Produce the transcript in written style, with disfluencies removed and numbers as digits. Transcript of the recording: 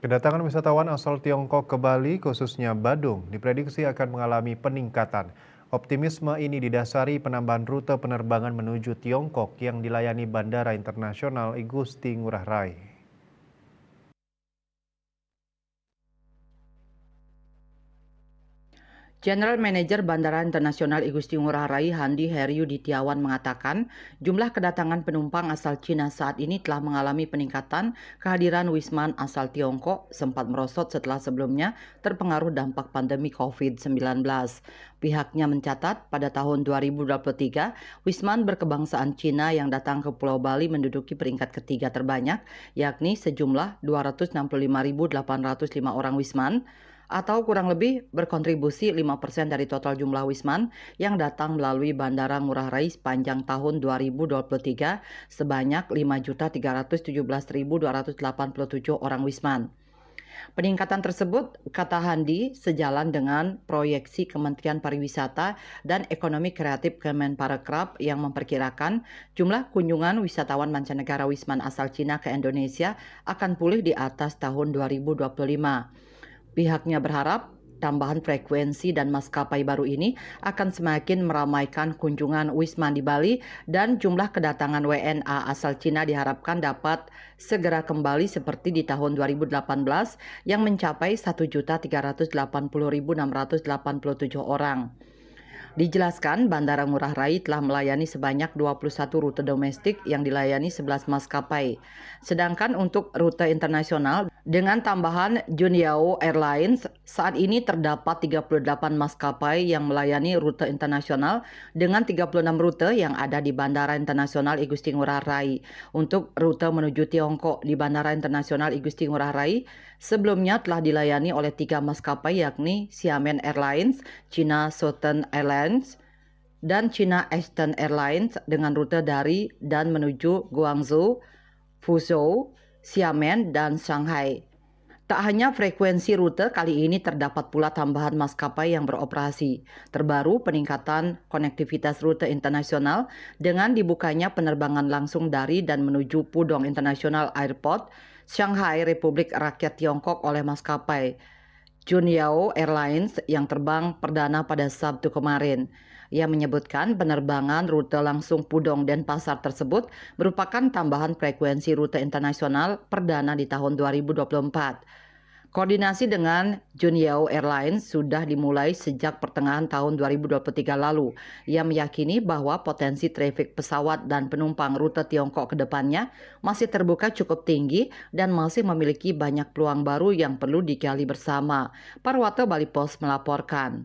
Kedatangan wisatawan asal Tiongkok ke Bali, khususnya Badung, diprediksi akan mengalami peningkatan. Optimisme ini didasari penambahan rute penerbangan menuju Tiongkok yang dilayani Bandara Internasional Igusti Ngurah Rai. General Manager Bandara Internasional Igusti Ngurah Rai Handi Heryudityawan mengatakan jumlah kedatangan penumpang asal Cina saat ini telah mengalami peningkatan. Kehadiran Wisman asal Tiongkok sempat merosot setelah sebelumnya terpengaruh dampak pandemi COVID-19. Pihaknya mencatat pada tahun 2023, Wisman berkebangsaan Cina yang datang ke Pulau Bali menduduki peringkat ketiga terbanyak, yakni sejumlah 265.805 orang Wisman, atau kurang lebih berkontribusi 5% dari total jumlah Wisman yang datang melalui Bandara Ngurah Rai sepanjang tahun 2023 sebanyak 5.317.287 orang Wisman. Peningkatan tersebut, kata Handi, sejalan dengan proyeksi Kementerian Pariwisata dan Ekonomi Kreatif Kemenparekraf yang memperkirakan jumlah kunjungan wisatawan mancanegara Wisman asal Cina ke Indonesia akan pulih di atas tahun 2025. Pihaknya berharap tambahan frekuensi dan maskapai baru ini akan semakin meramaikan kunjungan Wisman di Bali dan jumlah kedatangan WNA asal Cina diharapkan dapat segera kembali seperti di tahun 2018 yang mencapai 1.380.687 orang. Dijelaskan, Bandara Ngurah Rai telah melayani sebanyak 21 rute domestik yang dilayani 11 maskapai. Sedangkan untuk rute internasional, dengan tambahan Junyao Airlines, saat ini terdapat 38 maskapai yang melayani rute internasional dengan 36 rute yang ada di Bandara Internasional Igusti Ngurah Rai. Untuk rute menuju Tiongkok di Bandara Internasional Igusti Ngurah Rai, sebelumnya telah dilayani oleh 3 maskapai yakni Xiamen Airlines, China Southern Airlines, dan China Eastern Airlines dengan rute dari dan menuju Guangzhou, Fuzhou, Xiamen, dan Shanghai. Tak hanya frekuensi rute, kali ini terdapat pula tambahan maskapai yang beroperasi. Terbaru peningkatan konektivitas rute internasional dengan dibukanya penerbangan langsung dari dan menuju Pudong International Airport, Shanghai, Republik Rakyat Tiongkok oleh maskapai Junyao Airlines yang terbang perdana pada Sabtu kemarin. Ia menyebutkan penerbangan rute langsung Pudong dan Pasar tersebut merupakan tambahan frekuensi rute internasional perdana di tahun 2024. Koordinasi dengan Junyao Airlines sudah dimulai sejak pertengahan tahun 2023 lalu. Ia meyakini bahwa potensi trafik pesawat dan penumpang rute Tiongkok ke depannya masih terbuka cukup tinggi dan masih memiliki banyak peluang baru yang perlu digali bersama. Parwata Bali Post melaporkan.